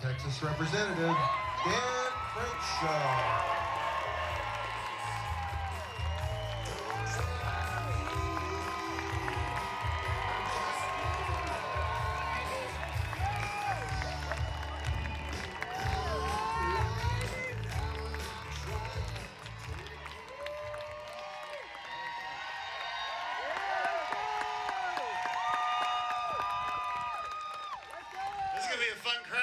Texas Representative Dan Crenshaw. This is going to be a fun crowd.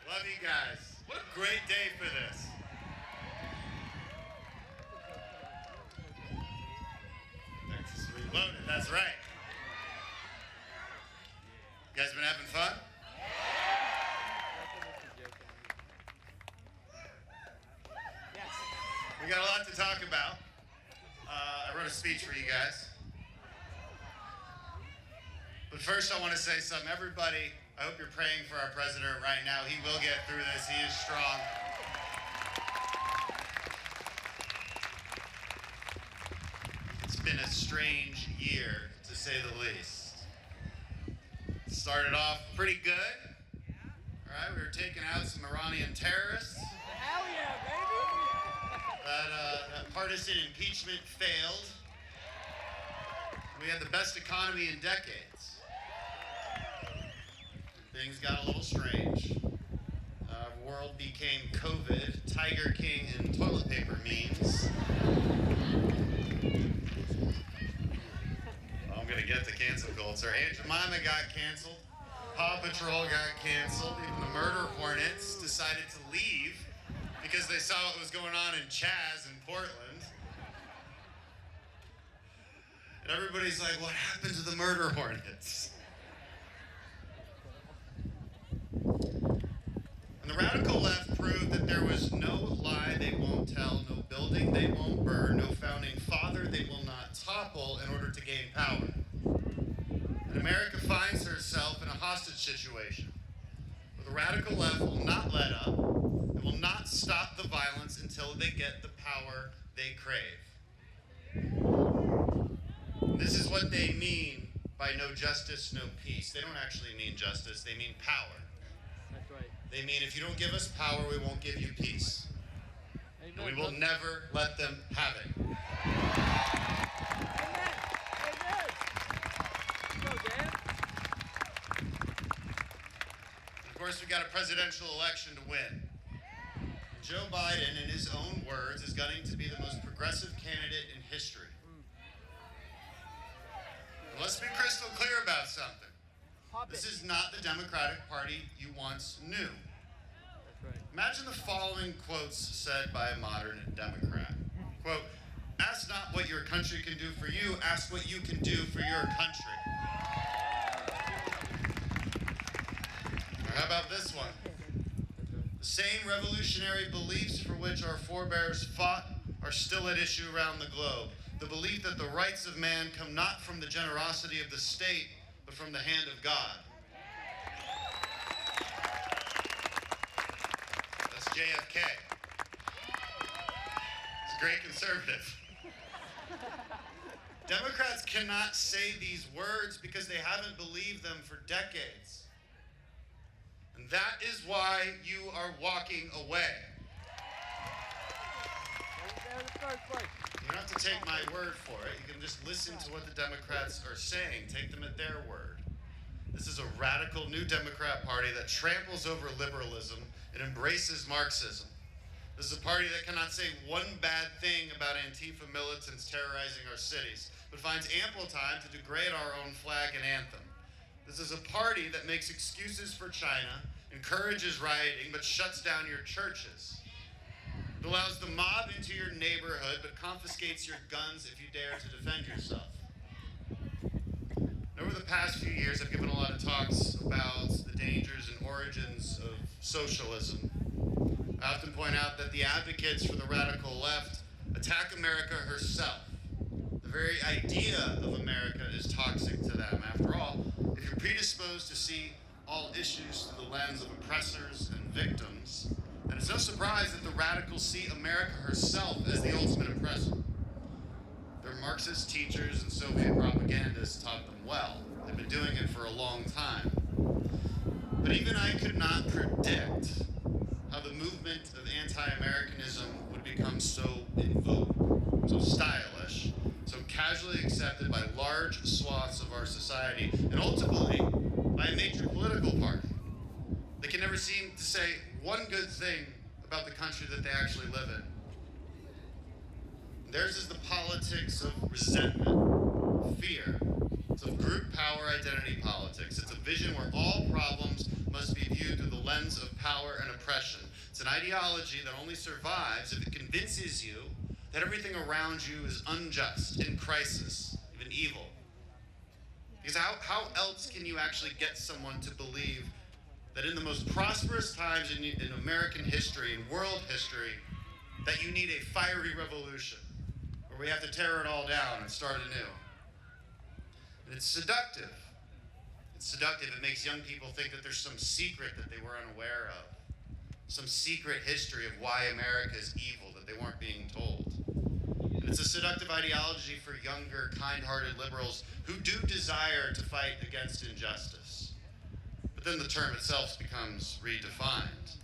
Love you guys. What a great day for this. Texas Reloaded, that's right. You guys been having fun? We got a lot to talk about. I wrote a speech for you guys. But first I want to say something. Everybody, I hope you're praying for our president right now. He will get through this. He is strong. It's been a strange year, to say the least. It started off pretty good. All right, we were taking out some Iranian terrorists. Hell yeah, baby! That partisan impeachment failed. We had the best economy in decades. Things got a little strange. Our world became COVID, Tiger King, and toilet paper memes. I'm gonna get the cancel culture. Aunt Jemima got canceled. Paw Patrol got canceled. Even the murder hornets decided to leave because they saw what was going on in Chaz in Portland. And everybody's like, what happened to the murder hornets? And the radical left proved that there was no lie they won't tell, no building they won't burn, no founding father they will not topple in order to gain power. And America finds herself in a hostage situation where the radical left will not let up and will not stop the violence until they get the power they crave. This is what they mean by no justice, no peace. They don't actually mean justice, they mean power. That's right. They mean if you don't give us power, we won't give you peace. Amen. And we will never let them have it. Amen. Amen. Go, Dan. Of course, we got a presidential election to win. Joe Biden, in his own words, is going to be the most progressive candidate in history. Let's be crystal clear about something. This is not the Democratic Party you once knew. That's right. Imagine the following quotes said by a modern Democrat. Quote, ask not what your country can do for you, ask what you can do for your country. Or how about this one? The same revolutionary beliefs for which our forebears fought are still at issue around the globe. The belief that the rights of man come not from the generosity of the state, but from the hand of God. That's JFK. He's a great conservative. Democrats cannot say these words because they haven't believed them for decades. And that is why you are walking away. You don't have to take my word for it. You can just listen to what the Democrats are saying. Take them at their word. This is a radical new Democrat party that tramples over liberalism and embraces Marxism. This is a party that cannot say one bad thing about Antifa militants terrorizing our cities, but finds ample time to degrade our own flag and anthem. This is a party that makes excuses for China, encourages rioting, but shuts down your churches. It allows the mob into your neighborhood, but confiscates your guns if you dare to defend yourself. Over the past few years, I've given a lot of talks about the dangers and origins of socialism. I often point out that the advocates for the radical left attack America herself. The very idea of America is toxic to them. After all, if you're predisposed to see all issues through the lens of oppressors and victims, then it's no surprise that the radicals see America herself as the ultimate oppressor. Their Marxist teachers and Soviet propagandists taught them well. They've been doing it for a long time. But even I could not predict how the movement of anti-Americanism would become so in vogue, so stylish, so casually accepted by large swaths of our society, and ultimately by a major political party. They can never seem to say one good thing about the country that they actually live in. Theirs is the politics of resentment, fear. It's of group power identity politics. It's a vision where all problems must be viewed through the lens of power and oppression. It's an ideology that only survives if it convinces you that everything around you is unjust, in crisis, even evil. Because how else can you actually get someone to believe that in the most prosperous times in American history, in world history, that you need a fiery revolution, where we have to tear it all down and start anew? And it's seductive. It's seductive. It makes young people think that there's some secret that they were unaware of, some secret history of why America is evil that they weren't being told. And it's a seductive ideology for younger, kind-hearted liberals who do desire to fight against injustice. But then the term itself becomes redefined.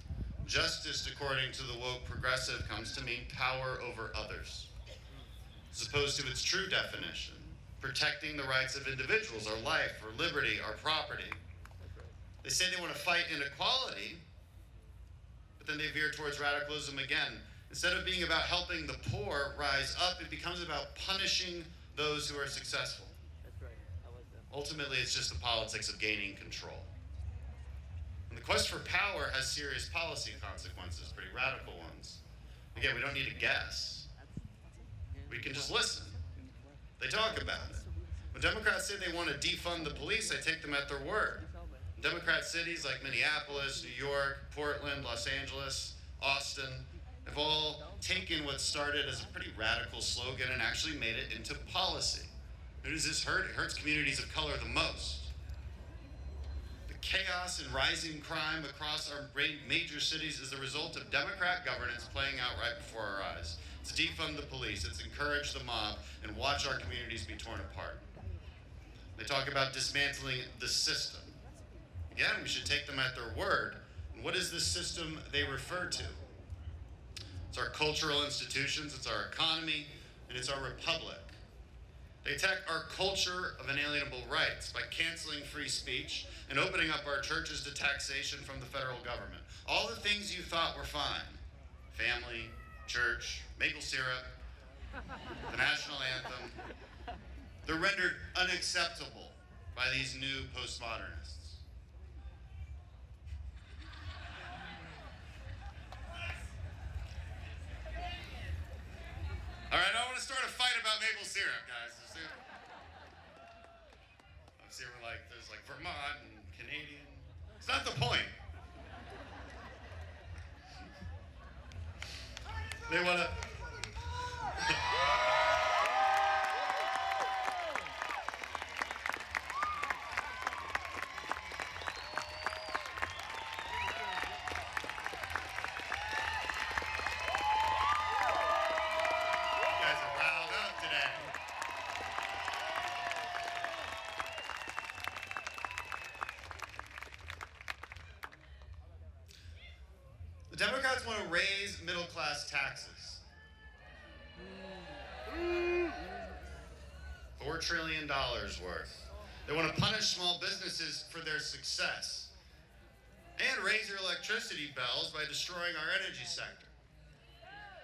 Justice, according to the woke progressive, comes to mean power over others, as opposed to its true definition, protecting the rights of individuals, our life, our liberty, our property. They say they want to fight inequality, but then they veer towards radicalism again. Instead of being about helping the poor rise up, it becomes about punishing those who are successful. That's right. I like that. Ultimately, it's just the politics of gaining control. And the quest for power has serious policy consequences, pretty radical ones. Again, we don't need to guess. We can just listen. They talk about it. When Democrats say they want to defund the police, I take them at their word. Democrat cities like Minneapolis, New York, Portland, Los Angeles, Austin have all taken what started as a pretty radical slogan and actually made it into policy. Who does this hurt? It hurts communities of color the most. The chaos and rising crime across our major cities is the result of Democrat governance playing out right before our eyes. It's defund the police, it's encourage the mob, and watch our communities be torn apart. They talk about dismantling the system. Again, we should take them at their word. And what is this system they refer to? It's our cultural institutions, it's our economy, and it's our republic. They attack our culture of inalienable rights by canceling free speech and opening up our churches to taxation from the federal government. All the things you thought were fine, family, church, maple syrup, the national anthem, they're rendered unacceptable by these new postmodernists. All right, I want to start a fight about maple syrup, guys. I'm seeing there's Vermont and Canadian. It's not the point. They want to. The Democrats want to raise middle-class taxes. $4 trillion worth. They want to punish small businesses for their success and raise your electricity bills by destroying our energy sector.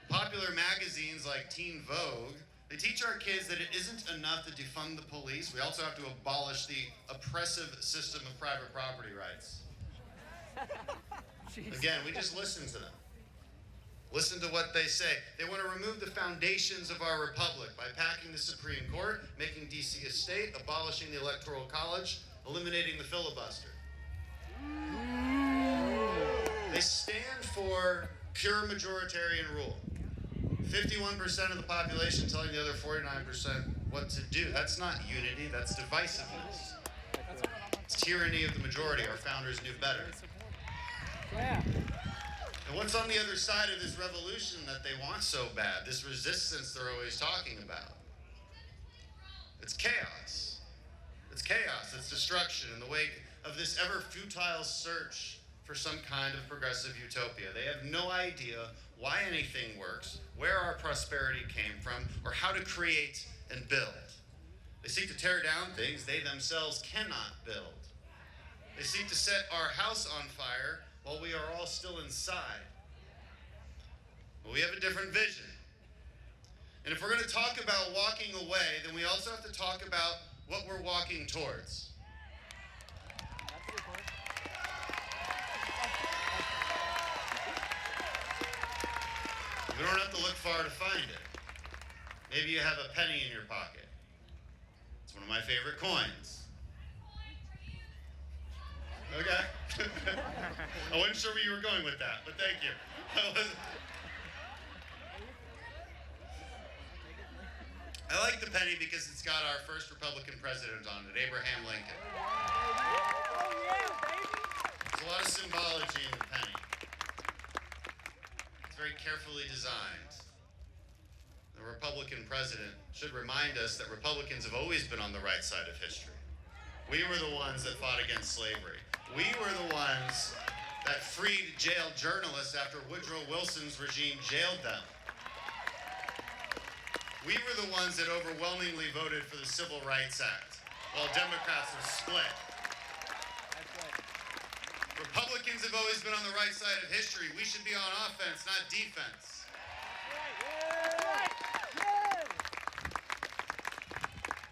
Popular magazines like Teen Vogue, they teach our kids that it isn't enough to defund the police. We also have to abolish the oppressive system of private property rights. Again, we just listen to them. Listen to what they say. They want to remove the foundations of our republic by packing the Supreme Court, making D.C. a state, abolishing the Electoral College, eliminating the filibuster. They stand for pure majoritarian rule. 51% of the population telling the other 49% what to do. That's not unity, that's divisiveness. It's tyranny of the majority. Our founders knew better. Yeah. And what's on the other side of this revolution that they want so bad, this resistance they're always talking about? It's chaos. It's chaos, it's destruction in the wake of this ever futile search for some kind of progressive utopia. They have no idea why anything works, where our prosperity came from, or how to create and build. They seek to tear down things they themselves cannot build. They seek to set our house on fire while we are all still inside. But we have a different vision. And if we're going to talk about walking away, then we also have to talk about what we're walking towards. You don't have to look far to find it. Maybe you have a penny in your pocket. It's one of my favorite coins. Okay. I wasn't sure where you were going with that, but thank you. I like the penny because it's got our first Republican president on it, Abraham Lincoln. There's a lot of symbology in the penny. It's very carefully designed. The Republican president should remind us that Republicans have always been on the right side of history. We were the ones that fought against slavery. We were the ones that freed jailed journalists after Woodrow Wilson's regime jailed them. We were the ones that overwhelmingly voted for the Civil Rights Act, while Democrats were split. Republicans have always been on the right side of history. We should be on offense, not defense.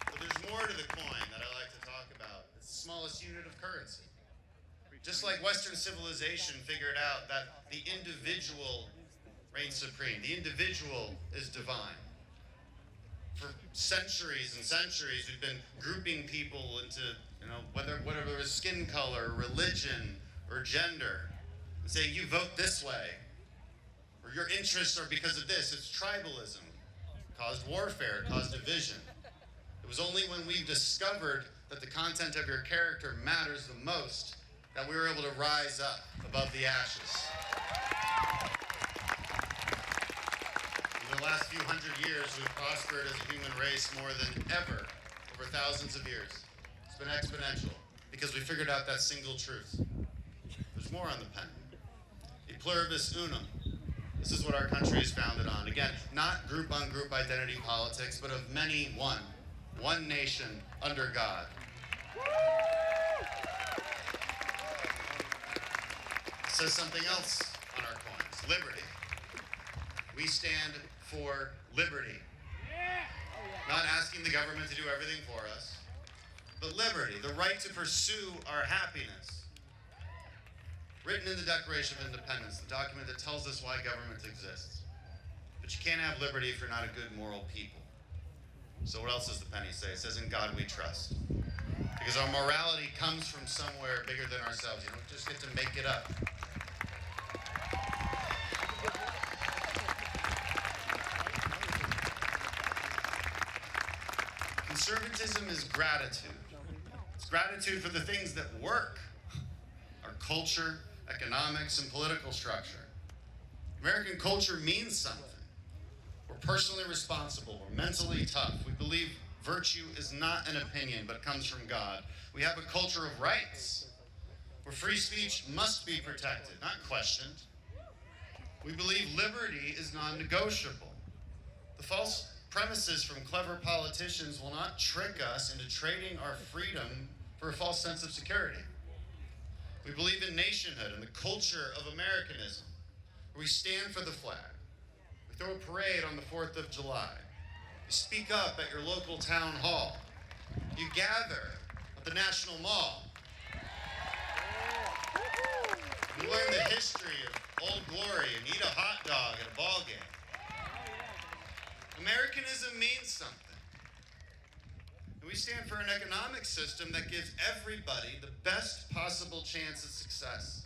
But there's more to the coin that I like to talk about. It's the smallest unit of currency. Just like Western civilization figured out that the individual reigns supreme, the individual is divine. For centuries and centuries, we've been grouping people into, whether it was skin color, religion, or gender, and say, you vote this way, or your interests are because of this. It's tribalism. It caused warfare, it caused division. It was only when we discovered that the content of your character matters the most that we were able to rise up above the ashes. In the last few hundred years, we've prospered as a human race more than ever over thousands of years. It's been exponential because we figured out that single truth. There's more on the pen. E pluribus unum. This is what our country is founded on. Again, not group-on-group identity politics, but of many one. One nation under God. It says something else on our coins. Liberty. We stand for liberty. Not asking the government to do everything for us, but liberty, the right to pursue our happiness. Written in the Declaration of Independence, the document that tells us why government exists. But you can't have liberty if you're not a good moral people. So what else does the penny say? It says, in God we trust. Because our morality comes from somewhere bigger than ourselves. You don't just get to make it up. Conservatism is gratitude. It's gratitude for the things that work. Our culture, economics, and political structure. American culture means something. We're personally responsible. We're mentally tough. We believe virtue is not an opinion, but comes from God. We have a culture of rights, where free speech must be protected, not questioned. We believe liberty is non-negotiable. The false premises from clever politicians will not trick us into trading our freedom for a false sense of security. We believe in nationhood and the culture of Americanism, where we stand for the flag. We throw a parade on the 4th of July. You speak up at your local town hall. You gather at the National Mall. You learn the history of Old Glory and eat a hot dog at a ball game. Americanism means something. And we stand for an economic system that gives everybody the best possible chance of success.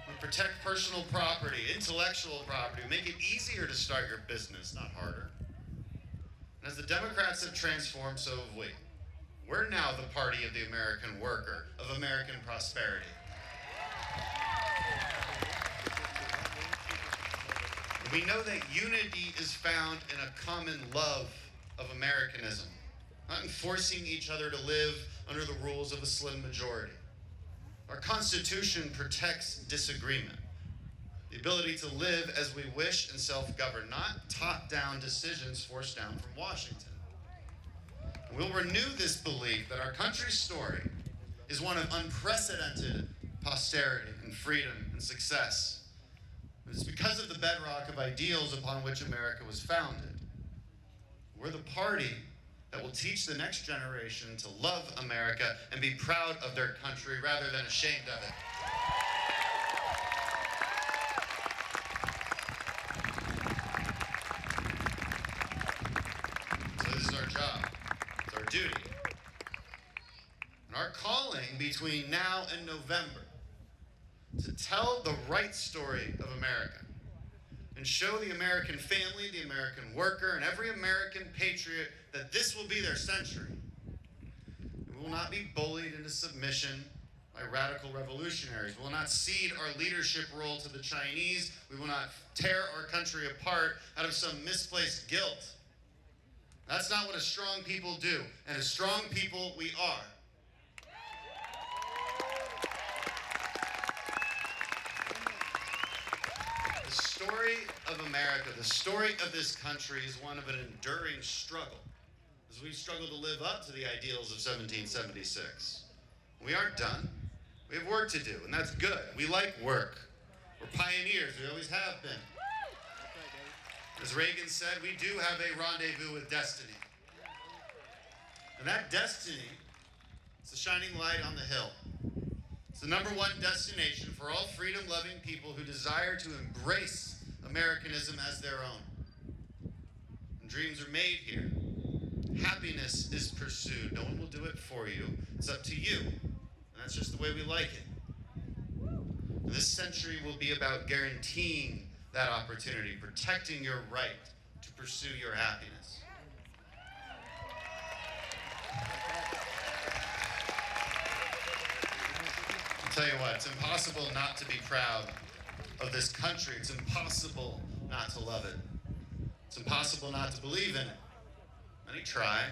We protect personal property, intellectual property, we make it easier to start your business, not harder. And as the Democrats have transformed, so have we. We're now the party of the American worker, of American prosperity. We know that unity is found in a common love of Americanism. not enforcing each other to live under the rules of a slim majority. Our Constitution protects disagreement, the ability to live as we wish and self-govern, not top-down decisions forced down from Washington. We'll renew this belief that our country's story is one of unprecedented posterity and freedom and success. It's because of the bedrock of ideals upon which America was founded. We're the party that will teach the next generation to love America and be proud of their country rather than ashamed of it. So this is our job. It's our duty. And our calling between now and November to tell the right story of America and show the American family, the American worker, and every American patriot that this will be their century. We will not be bullied into submission by radical revolutionaries. We will not cede our leadership role to the Chinese. We will not tear our country apart out of some misplaced guilt. That's not what a strong people do, and a strong people we are. The story of America, the story of this country is one of an enduring struggle, as we struggle to live up to the ideals of 1776. We aren't done. We have work to do, and that's good. We like work. We're pioneers. We always have been. As Reagan said, we do have a rendezvous with destiny. And that destiny is the shining light on the hill. It's the #1 destination for all freedom-loving people who desire to embrace Americanism as their own. And dreams are made here. Happiness is pursued. No one will do it for you. It's up to you. And that's just the way we like it. And this century will be about guaranteeing that opportunity, protecting your right to pursue your happiness. I'll tell you what, it's impossible not to be proud of this country. It's impossible not to love it. It's impossible not to believe in it. Many try.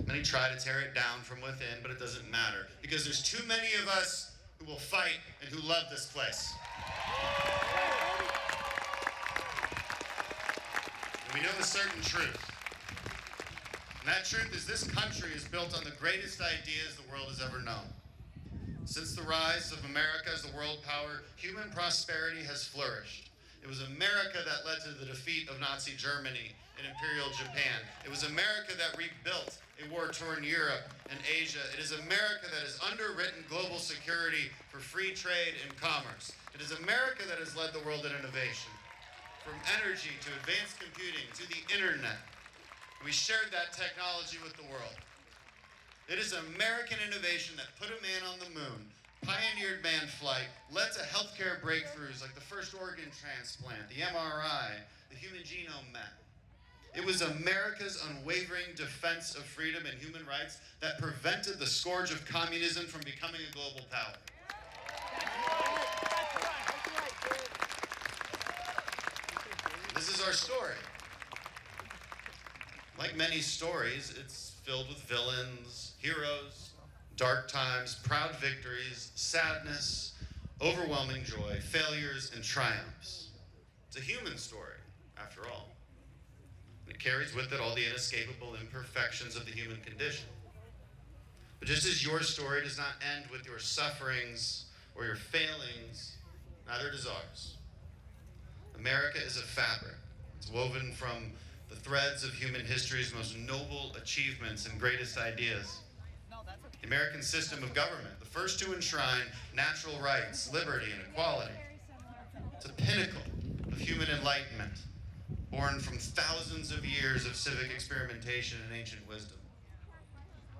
Many try to tear it down from within, but it doesn't matter, because there's too many of us who will fight and who love this place. And we know a certain truth. And that truth is this country is built on the greatest ideas the world has ever known. Since the rise of America as the world power, human prosperity has flourished. It was America that led to the defeat of Nazi Germany and Imperial Japan. It was America that rebuilt a war-torn Europe and Asia. It is America that has underwritten global security for free trade and commerce. It is America that has led the world in innovation, from energy to advanced computing to the internet. We shared that technology with the world. It is American innovation that put a man on the moon, pioneered manned flight, led to healthcare breakthroughs like the first organ transplant, the MRI, the human genome map. It was America's unwavering defense of freedom and human rights that prevented the scourge of communism from becoming a global power. This is our story. Like many stories, it's filled with villains, heroes, dark times, proud victories, sadness, overwhelming joy, failures, and triumphs. It's a human story, after all. It carries with it all the inescapable imperfections of the human condition. But just as your story does not end with your sufferings or your failings, neither does ours. America is a fabric. It's woven from the threads of human history's most noble achievements and greatest ideas. The American system of government, the first to enshrine natural rights, liberty, and equality. It's a pinnacle of human enlightenment, born from thousands of years of civic experimentation and ancient wisdom.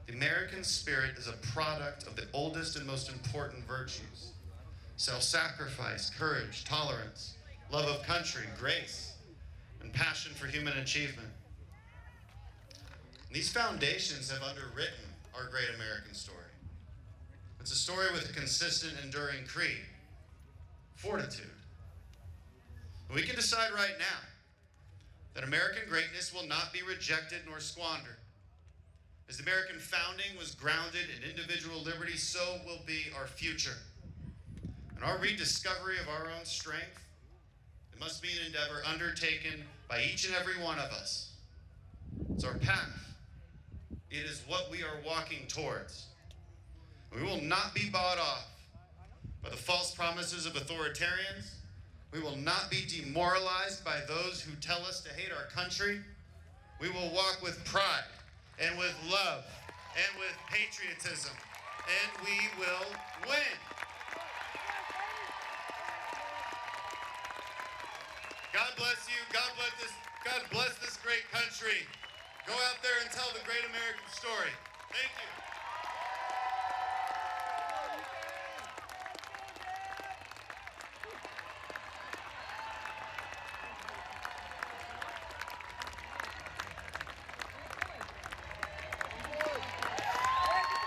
The American spirit is a product of the oldest and most important virtues: self-sacrifice, courage, tolerance, love of country, grace, and passion for human achievement. And these foundations have underwritten our great American story. It's a story with a consistent, enduring creed: fortitude. And we can decide right now that American greatness will not be rejected nor squandered. As the American founding was grounded in individual liberty, so will be our future. And our rediscovery of our own strength, it must be an endeavor undertaken by each and every one of us. It's our path. It is what we are walking towards. We will not be bought off by the false promises of authoritarians. We will not be demoralized by those who tell us to hate our country. We will walk with pride and with love and with patriotism, and we will win. God bless you. God bless this great country. Go out there and tell the great American story. Thank you.